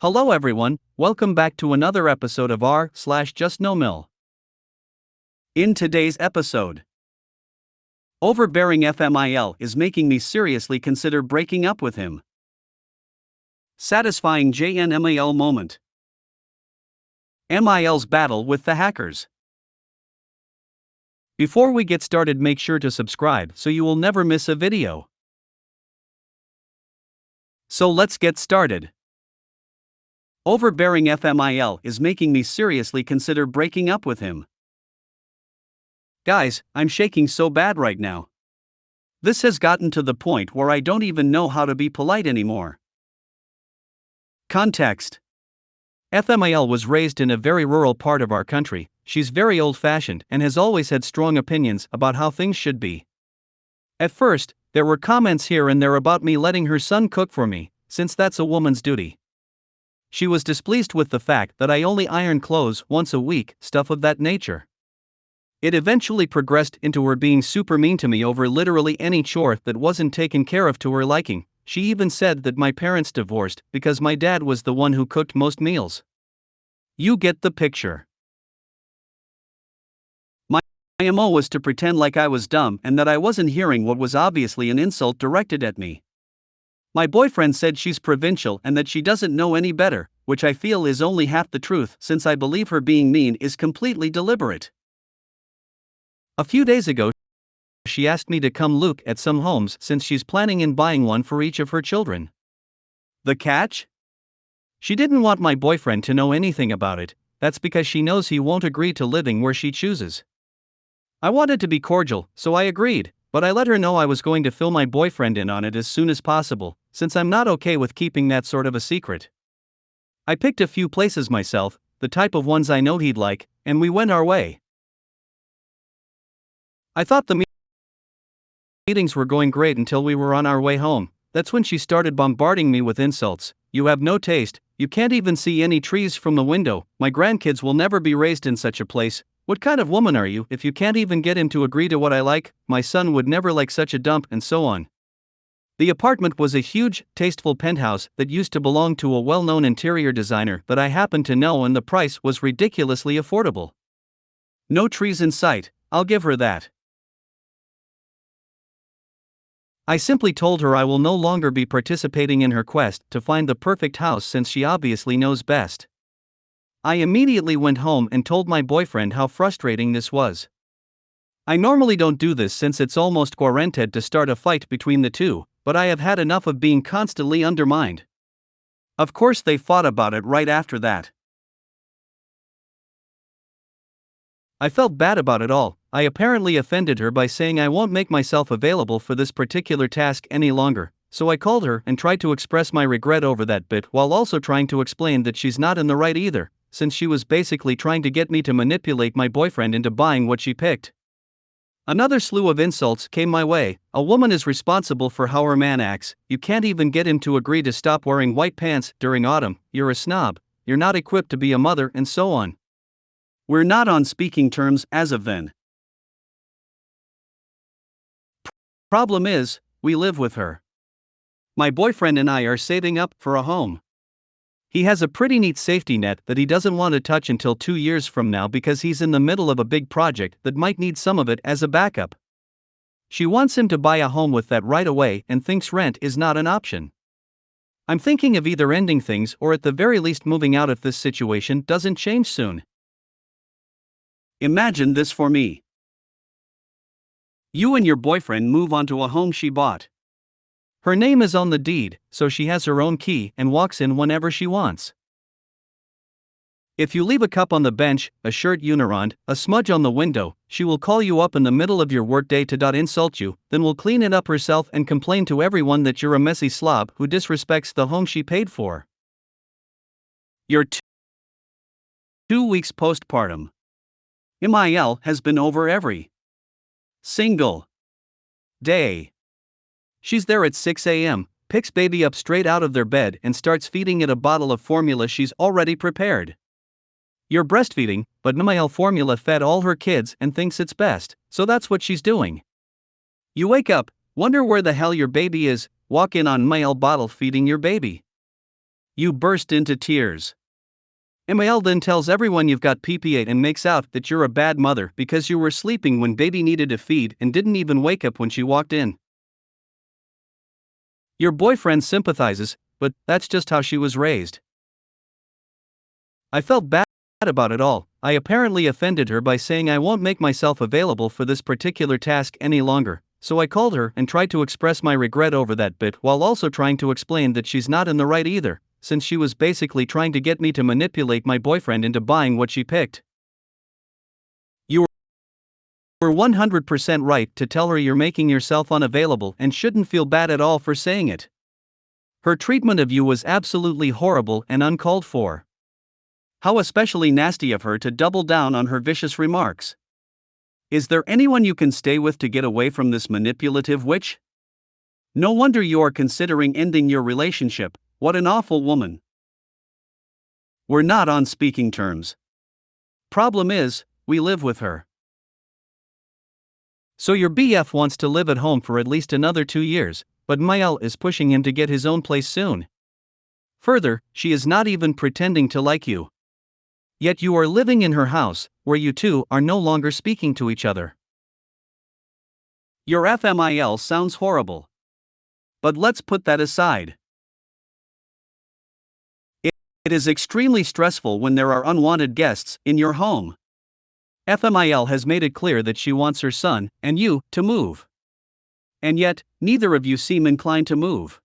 Hello everyone, welcome back to another episode of r/JustNoMil. In today's episode, overbearing FMIL is making me seriously consider breaking up with him. Satisfying JNMIL moment. MIL's battle with the hackers. Before we get started, make sure to subscribe so you will never miss a video. So let's get started. Overbearing FMIL is making me seriously consider breaking up with him. Guys, I'm shaking so bad right now. This has gotten to the point where I don't even know how to be polite anymore. Context: FMIL was raised in a very rural part of our country. She's very old-fashioned and has always had strong opinions about how things should be. At first, there were comments here and there about me letting her son cook for me, since that's a woman's duty. She was displeased with the fact that I only iron clothes once a week, stuff of that nature. It eventually progressed into her being super mean to me over literally any chore that wasn't taken care of to her liking. She even said that my parents divorced because my dad was the one who cooked most meals. You get the picture. My MO was to pretend like I was dumb and that I wasn't hearing what was obviously an insult directed at me. My boyfriend said she's provincial and that she doesn't know any better, which I feel is only half the truth since I believe her being mean is completely deliberate. A few days ago, she asked me to come look at some homes since she's planning on buying one for each of her children. The catch? She didn't want my boyfriend to know anything about it. That's because she knows he won't agree to living where she chooses. I wanted to be cordial, so I agreed, but I let her know I was going to fill my boyfriend in on it as soon as possible, since I'm not okay with keeping that sort of a secret. I picked a few places myself, the type of ones I know he'd like, and we went our way. I thought the meetings were going great until we were on our way home. That's when she started bombarding me with insults. You have no taste, you can't even see any trees from the window, my grandkids will never be raised in such a place. What kind of woman are you if you can't even get him to agree to what I like? My son would never like such a dump, and so on. The apartment was a huge, tasteful penthouse that used to belong to a well-known interior designer that I happened to know, and the price was ridiculously affordable. No trees in sight, I'll give her that. I simply told her I will no longer be participating in her quest to find the perfect house since she obviously knows best. I immediately went home and told my boyfriend how frustrating this was. I normally don't do this since it's almost guaranteed to start a fight between the two, but I have had enough of being constantly undermined. Of course they fought about it right after that. I felt bad about it all. I apparently offended her by saying I won't make myself available for this particular task any longer, so I called her and tried to express my regret over that bit while also trying to explain that she's not in the right either, since she was basically trying to get me to manipulate my boyfriend into buying what she picked. Another slew of insults came my way. A woman is responsible for how her man acts, you can't even get him to agree to stop wearing white pants during autumn, you're a snob, you're not equipped to be a mother, and so on. We're not on speaking terms as of then. Problem is, we live with her. My boyfriend and I are saving up for a home. He has a pretty neat safety net that he doesn't want to touch until 2 years from now because he's in the middle of a big project that might need some of it as a backup. She wants him to buy a home with that right away and thinks rent is not an option. I'm thinking of either ending things or at the very least moving out if this situation doesn't change soon. Imagine this for me. You and your boyfriend move onto a home she bought. Her name is on the deed, so she has her own key and walks in whenever she wants. If you leave a cup on the bench, a shirt unirond, a smudge on the window, she will call you up in the middle of your workday to insult you, then will clean it up herself and complain to everyone that you're a messy slob who disrespects the home she paid for. You're 2 weeks postpartum. MIL has been over every single day. She's there at 6 a.m., picks baby up straight out of their bed and starts feeding it a bottle of formula she's already prepared. You're breastfeeding, but MIL formula fed all her kids and thinks it's best, so that's what she's doing. You wake up, wonder where the hell your baby is, walk in on MIL bottle feeding your baby. You burst into tears. MIL then tells everyone you've got PP8 and makes out that you're a bad mother because you were sleeping when baby needed a feed and didn't even wake up when she walked in. Your boyfriend sympathizes, but that's just how she was raised. I felt bad about it all. I apparently offended her by saying I won't make myself available for this particular task any longer, so I called her and tried to express my regret over that bit while also trying to explain that she's not in the right either, since she was basically trying to get me to manipulate my boyfriend into buying what she picked. You were 100% right to tell her you're making yourself unavailable and shouldn't feel bad at all for saying it. Her treatment of you was absolutely horrible and uncalled for. How especially nasty of her to double down on her vicious remarks. Is there anyone you can stay with to get away from this manipulative witch? No wonder you are considering ending your relationship. What an awful woman. We're not on speaking terms. Problem is, we live with her. So your BF wants to live at home for at least another 2 years, but MIL is pushing him to get his own place soon. Further, she is not even pretending to like you. Yet you are living in her house, where you two are no longer speaking to each other. Your FMIL sounds horrible. But let's put that aside. It is extremely stressful when there are unwanted guests in your home. FMIL has made it clear that she wants her son, and you, to move. And yet, neither of you seem inclined to move.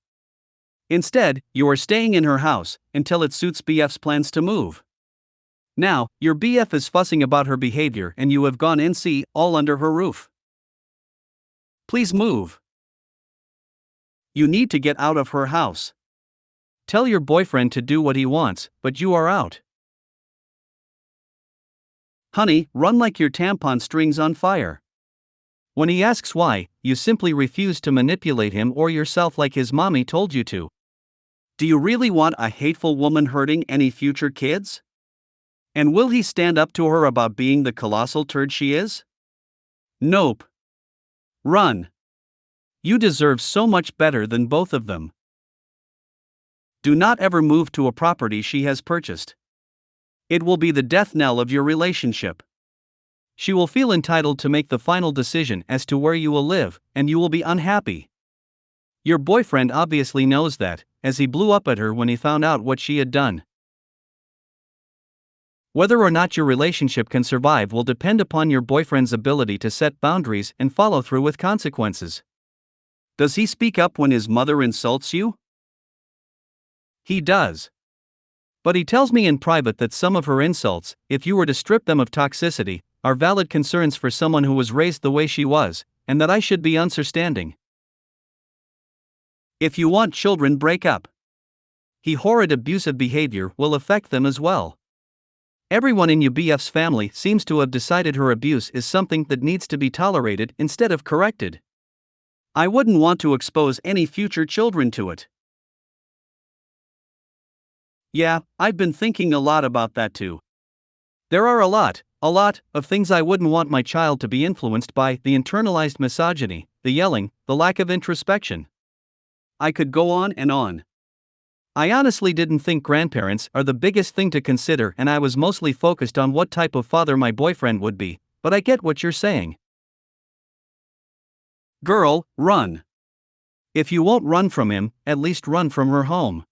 Instead, you are staying in her house until it suits BF's plans to move. Now, your BF is fussing about her behavior and you have gone NC all under her roof. Please move. You need to get out of her house. Tell your boyfriend to do what he wants, but you are out. Honey, run like your tampon string's on fire. When he asks why, you simply refuse to manipulate him or yourself like his mommy told you to. Do you really want a hateful woman hurting any future kids? And will he stand up to her about being the colossal turd she is? Nope. Run. You deserve so much better than both of them. Do not ever move to a property she has purchased. It will be the death knell of your relationship. She will feel entitled to make the final decision as to where you will live, and you will be unhappy. Your boyfriend obviously knows that, as he blew up at her when he found out what she had done. Whether or not your relationship can survive will depend upon your boyfriend's ability to set boundaries and follow through with consequences. Does he speak up when his mother insults you? He does. But he tells me in private that some of her insults, if you were to strip them of toxicity, are valid concerns for someone who was raised the way she was, and that I should be understanding. If you want children, break up. He horrid abusive behavior will affect them as well. Everyone in your BF's family seems to have decided her abuse is something that needs to be tolerated instead of corrected. I wouldn't want to expose any future children to it. Yeah, I've been thinking a lot about that too. There are a lot of things I wouldn't want my child to be influenced by: the internalized misogyny, the yelling, the lack of introspection. I could go on and on. I honestly didn't think grandparents are the biggest thing to consider, and I was mostly focused on what type of father my boyfriend would be, but I get what you're saying. Girl, run. If you won't run from him, at least run from her home.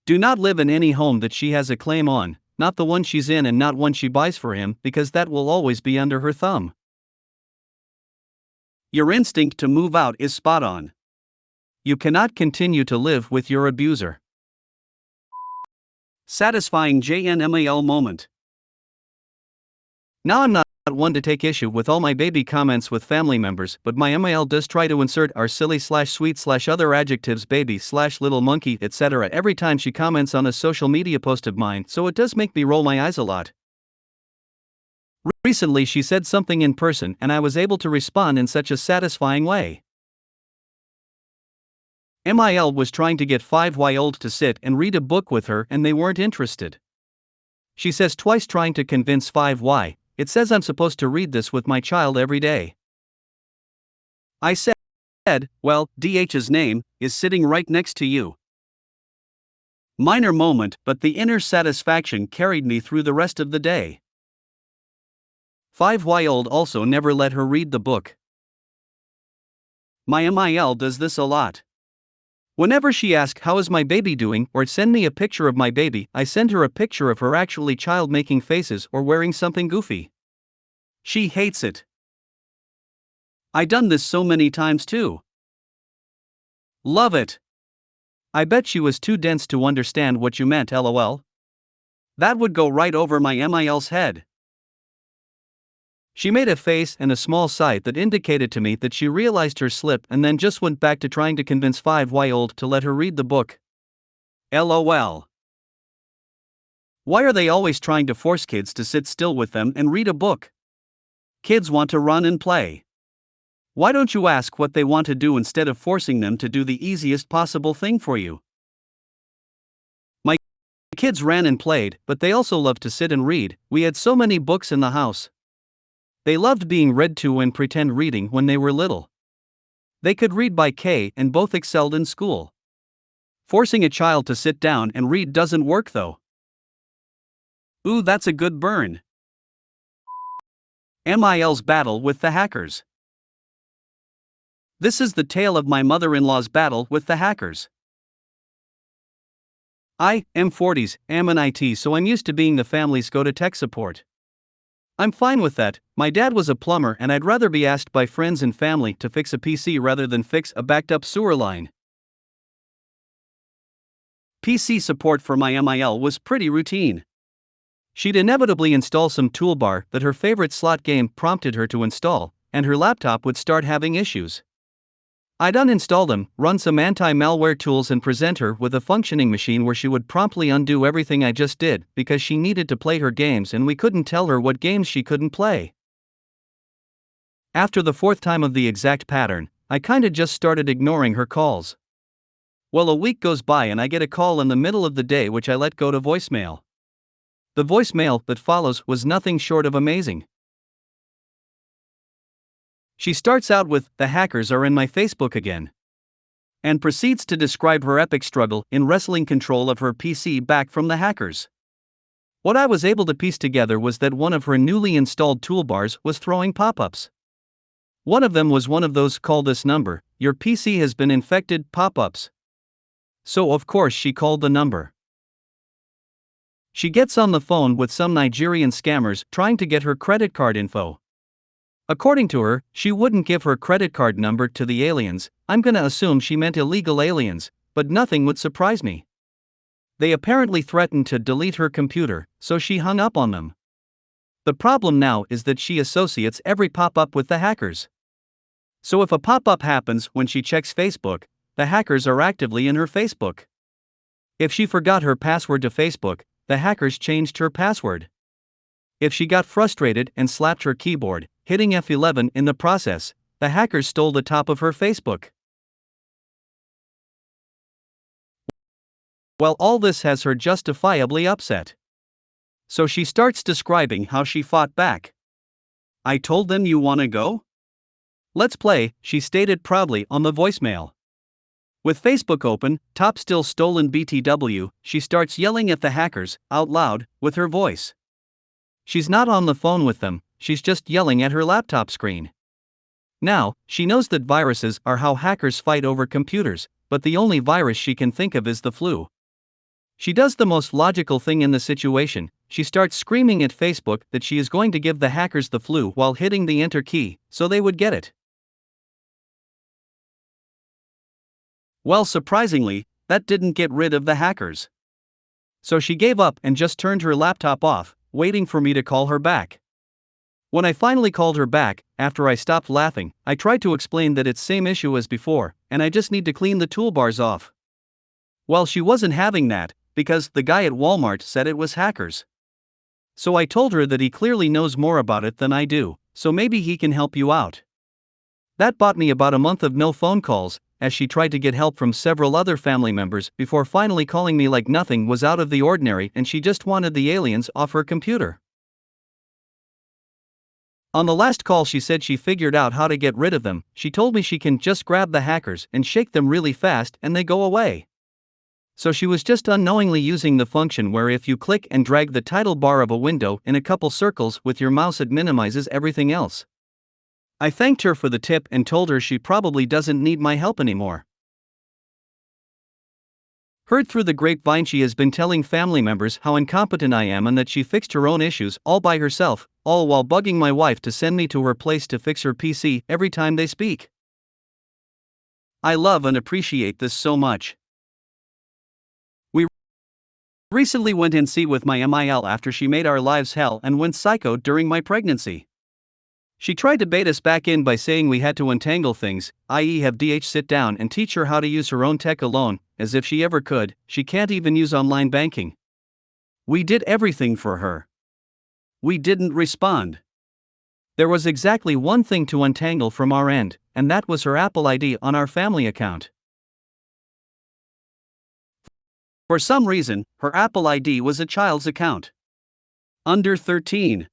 Do not live in any home that she has a claim on, not the one she's in and not one she buys for him, because that will always be under her thumb. Your instinct to move out is spot on. You cannot continue to live with your abuser. Satisfying JNMAL moment. Now I'm not one to take issue with all my baby comments with family members, but my MIL does try to insert our silly/sweet/other adjectives, baby/little monkey, etc. every time she comments on a social media post of mine, so it does make me roll my eyes a lot. Recently she said something in person and I was able to respond in such a satisfying way. MIL was trying to get 5-year-olds to sit and read a book with her and they weren't interested. She says twice trying to convince 5Y, it says I'm supposed to read this with my child every day. I said, well, DH's name is sitting right next to you. Minor moment, but the inner satisfaction carried me through the rest of the day. 5-year-old also never let her read the book. My MIL does this a lot. Whenever she asks how is my baby doing or send me a picture of my baby, I send her a picture of her actually child making faces or wearing something goofy. She hates it. I done this so many times too. Love it. I bet she was too dense to understand what you meant, lol. That would go right over my MIL's head. She made a face and a small sigh that indicated to me that she realized her slip and then just went back to trying to convince 5-year-old to let her read the book. LOL. Why are they always trying to force kids to sit still with them and read a book? Kids want to run and play. Why don't you ask what they want to do instead of forcing them to do the easiest possible thing for you? My kids ran and played, but they also loved to sit and read. We had so many books in the house. They loved being read to and pretend reading when they were little. They could read by K and both excelled in school. Forcing a child to sit down and read doesn't work though. Ooh, that's a good burn. MIL's battle with the hackers. This is the tale of my mother-in-law's battle with the hackers. I am 40s, am an IT, so I'm used to being the family's go-to tech support. I'm fine with that. My dad was a plumber and I'd rather be asked by friends and family to fix a PC rather than fix a backed up sewer line. PC support for my MIL was pretty routine. She'd inevitably install some toolbar that her favorite slot game prompted her to install, and her laptop would start having issues. I'd uninstall them, run some anti-malware tools and present her with a functioning machine where she would promptly undo everything I just did because she needed to play her games and we couldn't tell her what games she couldn't play. After the fourth time of the exact pattern, I kinda just started ignoring her calls. Well, a week goes by and I get a call in the middle of the day which I let go to voicemail. The voicemail that follows was nothing short of amazing. She starts out with, "The hackers are in my Facebook again," and proceeds to describe her epic struggle in wresting control of her PC back from the hackers. What I was able to piece together was that one of her newly installed toolbars was throwing pop-ups. One of them was one of those "call this number, your PC has been infected" pop-ups. So of course she called the number. She gets on the phone with some Nigerian scammers trying to get her credit card info. According to her, she wouldn't give her credit card number to the aliens. I'm gonna assume she meant illegal aliens, but nothing would surprise me. They apparently threatened to delete her computer, so she hung up on them. The problem now is that she associates every pop-up with the hackers. So if a pop-up happens when she checks Facebook, the hackers are actively in her Facebook. If she forgot her password to Facebook, the hackers changed her password. If she got frustrated and slapped her keyboard, hitting F11 in the process, the hackers stole the top of her Facebook. Well, all this has her justifiably upset. So she starts describing how she fought back. "I told them you wanna go? Let's play," she stated proudly on the voicemail. With Facebook open, top still stolen BTW, she starts yelling at the hackers, out loud, with her voice. She's not on the phone with them, she's just yelling at her laptop screen. Now, she knows that viruses are how hackers fight over computers, but the only virus she can think of is the flu. She does the most logical thing in the situation. She starts screaming at Facebook that she is going to give the hackers the flu while hitting the enter key, so they would get it. Well, surprisingly, that didn't get rid of the hackers. So she gave up and just turned her laptop off, waiting for me to call her back. When I finally called her back, after I stopped laughing, I tried to explain that it's same issue as before, and I just need to clean the toolbars off. Well, she wasn't having that, because the guy at Walmart said it was hackers. So I told her that he clearly knows more about it than I do, so maybe he can help you out. That bought me about a month of no phone calls, as she tried to get help from several other family members before finally calling me like nothing was out of the ordinary and she just wanted the aliens off her computer. On the last call she said she figured out how to get rid of them. She told me she can just grab the hackers and shake them really fast and they go away. So she was just unknowingly using the function where if you click and drag the title bar of a window in a couple circles with your mouse, it minimizes everything else. I thanked her for the tip and told her she probably doesn't need my help anymore. Heard through the grapevine she has been telling family members how incompetent I am and that she fixed her own issues all by herself, all while bugging my wife to send me to her place to fix her PC every time they speak. I love and appreciate this so much. We recently went in see with my MIL after she made our lives hell and went psycho during my pregnancy. She tried to bait us back in by saying we had to untangle things, i.e. have DH sit down and teach her how to use her own tech alone, as if she ever could. She can't even use online banking. We did everything for her. We didn't respond. There was exactly one thing to untangle from our end, and that was her Apple ID on our family account. For some reason, her Apple ID was a child's account. Under 13.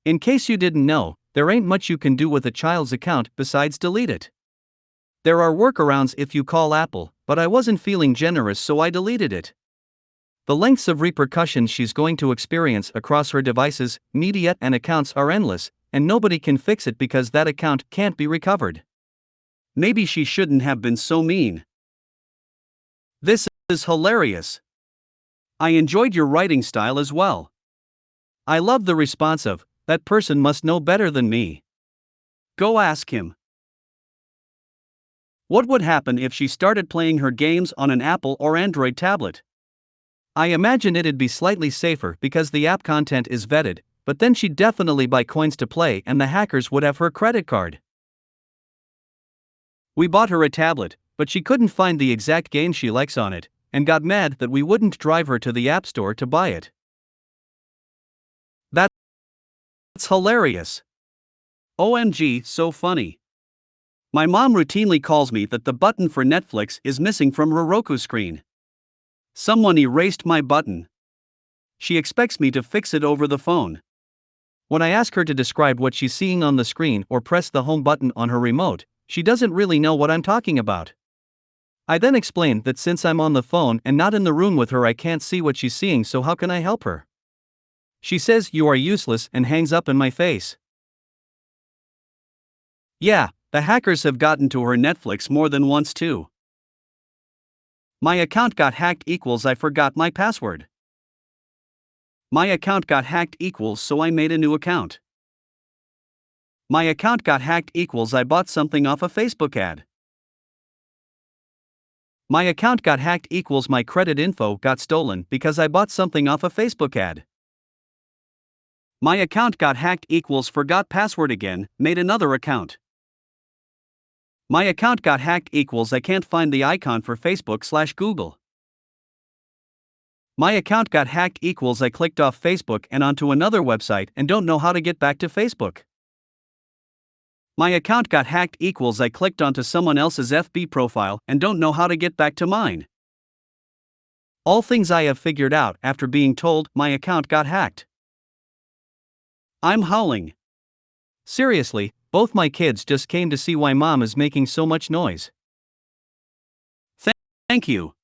In case you didn't know, there ain't much you can do with a child's account besides delete it. There are workarounds if you call Apple, but I wasn't feeling generous, so I deleted it. The lengths of repercussions she's going to experience across her devices, media, and accounts are endless, and nobody can fix it because that account can't be recovered. Maybe she shouldn't have been so mean. This is hilarious. I enjoyed your writing style as well. I love the response of, "That person must know better than me. Go ask him." What would happen if she started playing her games on an Apple or Android tablet? I imagine it'd be slightly safer because the app content is vetted, but then she'd definitely buy coins to play and the hackers would have her credit card. We bought her a tablet, but she couldn't find the exact game she likes on it, and got mad that we wouldn't drive her to the App Store to buy it. That's hilarious. OMG, so funny. My mom routinely calls me that the button for Netflix is missing from her Roku screen. Someone erased my button. She expects me to fix it over the phone. When I ask her to describe what she's seeing on the screen or press the home button on her remote, she doesn't really know what I'm talking about. I then explain that since I'm on the phone and not in the room with her, I can't see what she's seeing, so how can I help her? She says, "You are useless," and hangs up in my face. Yeah, the hackers have gotten to her Netflix more than once too. My account got hacked equals I forgot my password. My account got hacked equals so I made a new account. My account got hacked equals I bought something off a Facebook ad. My account got hacked equals my credit info got stolen because I bought something off a Facebook ad. My account got hacked equals forgot password again, made another account. My account got hacked equals I can't find the icon for Facebook/Google. My account got hacked equals I clicked off Facebook and onto another website and don't know how to get back to Facebook. My account got hacked equals I clicked onto someone else's FB profile and don't know how to get back to mine. All things I have figured out after being told my account got hacked. I'm howling. Seriously, both my kids just came to see why mom is making so much noise. Thank you.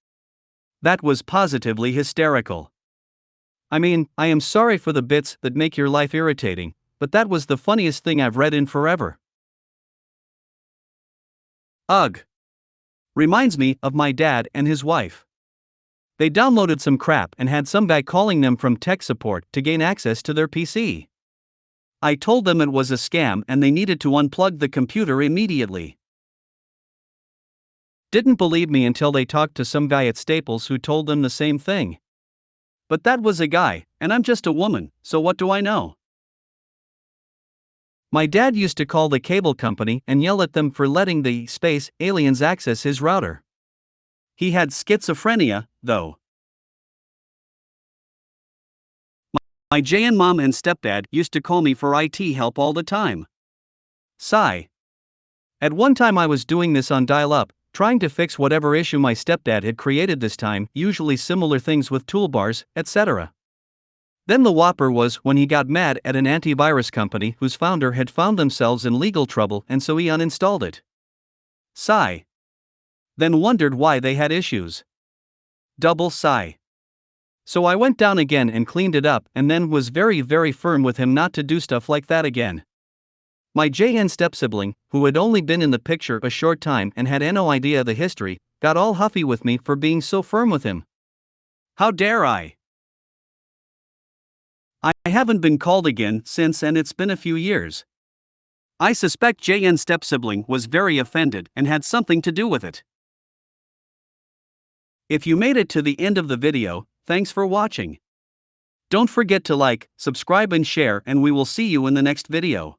That was positively hysterical. I mean, I am sorry for the bits that make your life irritating, but that was the funniest thing I've read in forever. Ugh. Reminds me of my dad and his wife. They downloaded some crap and had some guy calling them from tech support to gain access to their PC. I told them it was a scam and they needed to unplug the computer immediately. Didn't believe me until they talked to some guy at Staples who told them the same thing. But that was a guy, and I'm just a woman, so what do I know? My dad used to call the cable company and yell at them for letting the space aliens access his router. He had schizophrenia, though. My JN mom and stepdad used to call me for IT help all the time. Sigh. At one time I was doing this on dial-up, trying to fix whatever issue my stepdad had created this time, usually similar things with toolbars, etc. Then the whopper was when he got mad at an antivirus company whose founder had found themselves in legal trouble and so he uninstalled it. Sigh. Then wondered why they had issues. Double sigh. So I went down again and cleaned it up and then was very firm with him not to do stuff like that again. My JN step-sibling, who had only been in the picture a short time and had no idea the history, got all huffy with me for being so firm with him. How dare I? I haven't been called again since and it's been a few years. I suspect JN step-sibling was very offended and had something to do with it. If you made it to the end of the video, thanks for watching. Don't forget to like, subscribe and share, and we will see you in the next video.